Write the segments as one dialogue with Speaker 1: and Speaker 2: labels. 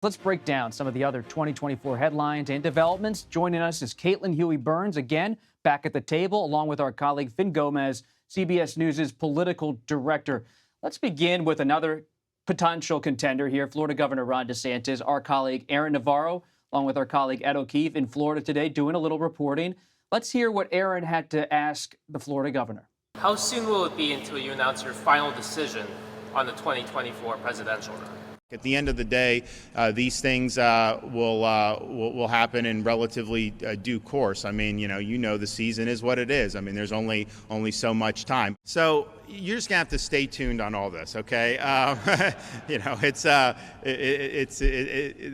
Speaker 1: Let's break down some of the other 2024 headlines and developments. Joining us is Caitlin Huey-Burns, again, back at the table, along with our colleague Fin Gómez, CBS News' political director. Let's begin with another potential contender here, Florida Governor Ron DeSantis. Our colleague Aaron Navarro, along with our colleague Ed O'Keefe in Florida today, doing a little reporting. Let's hear what Aaron had to ask the Florida governor.
Speaker 2: How soon will it be until you announce your final decision on the 2024 presidential run?
Speaker 3: At the end of the day, these things will happen in relatively due course. I mean, you know the season is what it is. I mean, there's only so much time. So you're just gonna have to stay tuned on all this, okay?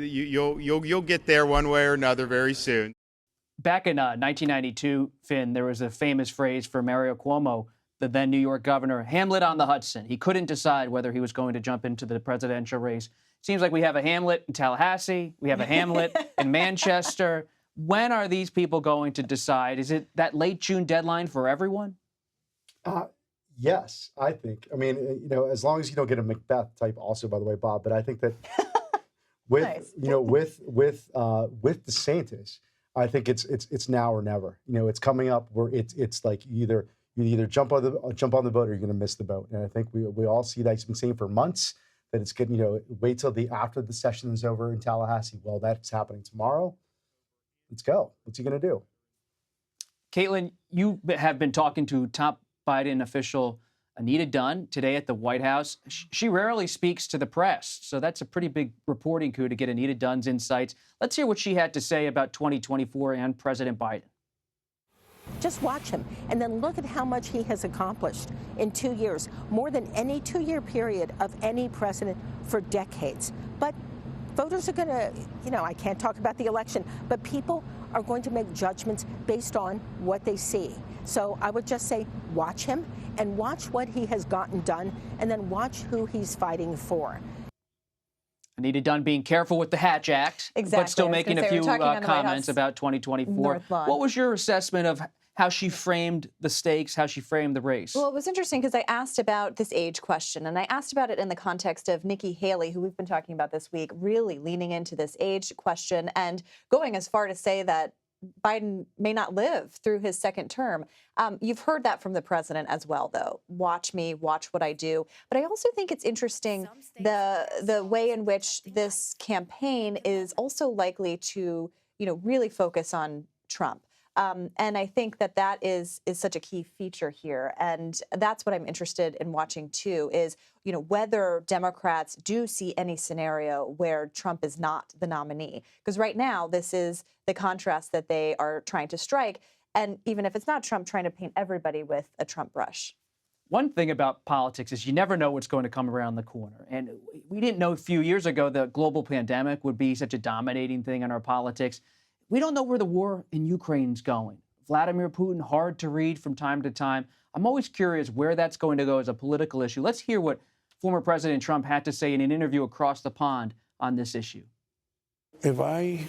Speaker 3: You'll get there one way or another very soon.
Speaker 1: Back in 1992, Finn, there was a famous phrase for Mario Cuomo, the then New York governor, Hamlet on the Hudson. He couldn't decide whether he was going to jump into the presidential race. Seems like we have a Hamlet in Tallahassee. We have a Hamlet in Manchester. When are these people going to decide? Is it that late June deadline for everyone?
Speaker 4: Yes, I think. I mean, as long as you don't get a Macbeth type also, by the way, Bob, but I think that with,
Speaker 5: Nice.
Speaker 4: with DeSantis, I think it's now or never. It's coming up where it's like you either jump on the boat or you're going to miss the boat. And I think we all see that. He's been saying for months that it's getting, wait till after the session is over in Tallahassee. Well, that's happening tomorrow. Let's go. What's he going to do?
Speaker 1: Caitlin, you have been talking to top Biden official Anita Dunn today at the White House. She rarely speaks to the press, so that's a pretty big reporting coup to get Anita Dunn's insights. Let's hear what she had to say about 2024 and President Biden.
Speaker 5: Just watch him and then look at how much he has accomplished in 2 years, more than any 2-year period of any president for decades. But voters are going to, I can't talk about the election, but people are going to make judgments based on what they see. So I would just say watch him and watch what he has gotten done and then watch who he's fighting for.
Speaker 1: Anita Dunn being careful with the Hatch Act,
Speaker 6: Exactly.
Speaker 1: but still making a few comments about 2024.
Speaker 6: North Lawn.
Speaker 1: What was your assessment of how she framed the stakes, how she framed the race?
Speaker 6: Well, it was interesting because I asked about this age question, and I asked about it in the context of Nikki Haley, who we've been talking about this week, really leaning into this age question and going as far to say that Biden may not live through his second term. You've heard that from the president as well, though. Watch me, watch what I do. But I also think it's interesting the way in which this campaign is also likely to, really focus on Trump. And I think that is such a key feature here. And that's what I'm interested in watching, too, is, whether Democrats do see any scenario where Trump is not the nominee. Because right now, this is the contrast that they are trying to strike. And even if it's not Trump, trying to paint everybody with a Trump brush.
Speaker 1: One thing about politics is you never know what's going to come around the corner. And we didn't know a few years ago the global pandemic would be such a dominating thing in our politics. We don't know where the war in Ukraine is going. Vladimir Putin, hard to read from time to time. I'm always curious where that's going to go as a political issue. Let's hear what former President Trump had to say in an interview across the pond on this issue.
Speaker 7: If I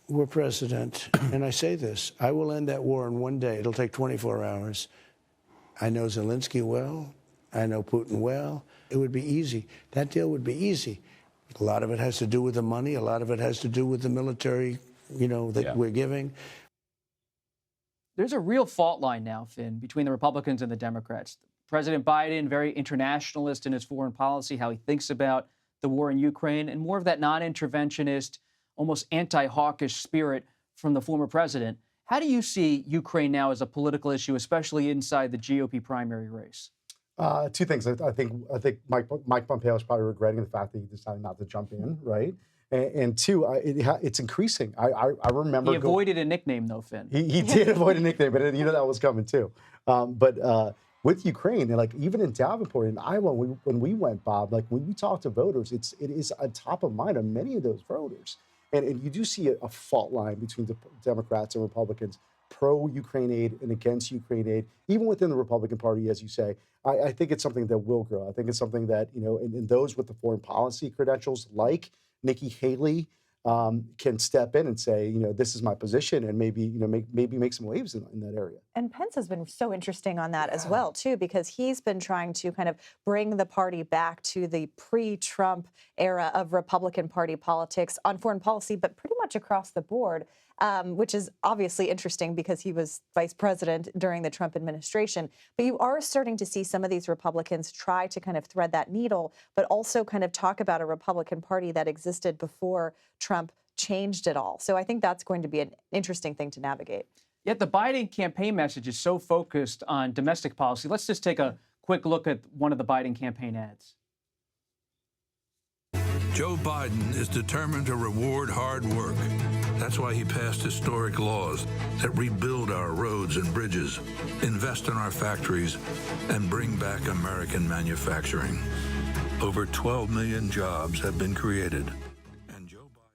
Speaker 7: were president, and I say this, I will end that war in one day. It'll take 24 hours. I know Zelensky well. I know Putin well. It would be easy. That deal would be easy. A lot of it has to do with the money. A lot of it has to do with the military we're giving.
Speaker 1: There's a real fault line now, Finn, between the Republicans and the Democrats. President Biden, very internationalist in his foreign policy, how he thinks about the war in Ukraine, and more of that non-interventionist, almost anti-hawkish spirit from the former president. How do you see Ukraine now as a political issue, especially inside the GOP primary race?
Speaker 4: Two things. I think Mike Pompeo is probably regretting the fact that he decided not to jump in, right? And two, it's increasing. I remember
Speaker 1: he avoided a nickname, though, Finn.
Speaker 4: He did avoid a nickname, but that was coming too. But with Ukraine, and even in Davenport, in Iowa, when we went, Bob, when we talk to voters, it is on top of mind on many of those voters. And you do see a fault line between the Democrats and Republicans, pro-Ukraine aid and against Ukraine aid, even within the Republican Party, as you say. I think it's something that will grow. I think it's something that, and those with the foreign policy credentials like Nikki Haley, can step in and say, this is my position, and maybe make some waves in that area.
Speaker 6: And Pence has been so interesting on that as well, too, because he's been trying to kind of bring the party back to the pre-Trump era of Republican Party politics on foreign policy, but pretty much across the board, which is obviously interesting because he was vice president during the Trump administration. But you are starting to see some of these Republicans try to kind of thread that needle, but also kind of talk about a Republican Party that existed before Trump changed it all. So I think that's going to be an interesting thing to navigate.
Speaker 1: Yet the Biden campaign message is so focused on domestic policy. Let's just take a quick look at one of the Biden campaign ads.
Speaker 8: Joe Biden is determined to reward hard work. That's why he passed historic laws that rebuild our roads and bridges, invest in our factories, and bring back American manufacturing. Over 12 million jobs have been created. And Joe Biden...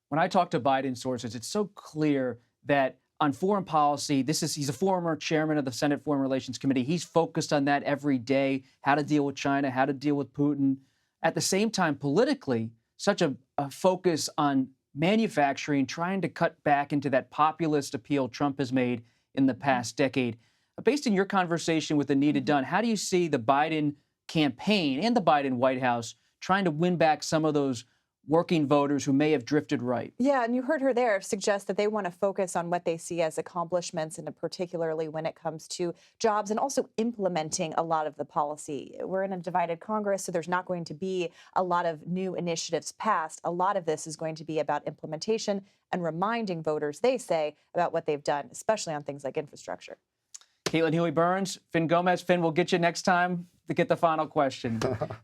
Speaker 1: When I talk to Biden sources, it's so clear that on foreign policy, he's a former chairman of the Senate Foreign Relations Committee. He's focused on that every day, how to deal with China, how to deal with Putin. At the same time, politically, such a focus on manufacturing, trying to cut back into that populist appeal Trump has made in the past decade. Based on your conversation with Anita Dunn, how do you see the Biden campaign and the Biden White House trying to win back some of those working voters who may have drifted right?
Speaker 6: Yeah, and you heard her there suggest that they want to focus on what they see as accomplishments, and particularly when it comes to jobs and also implementing a lot of the policy. We're in a divided Congress, so there's not going to be a lot of new initiatives passed. A lot of this is going to be about implementation and reminding voters, they say, about what they've done, especially on things like infrastructure.
Speaker 1: Caitlin Huey-Burns, Fin Gómez. Fin, we'll get you next time to get the final question.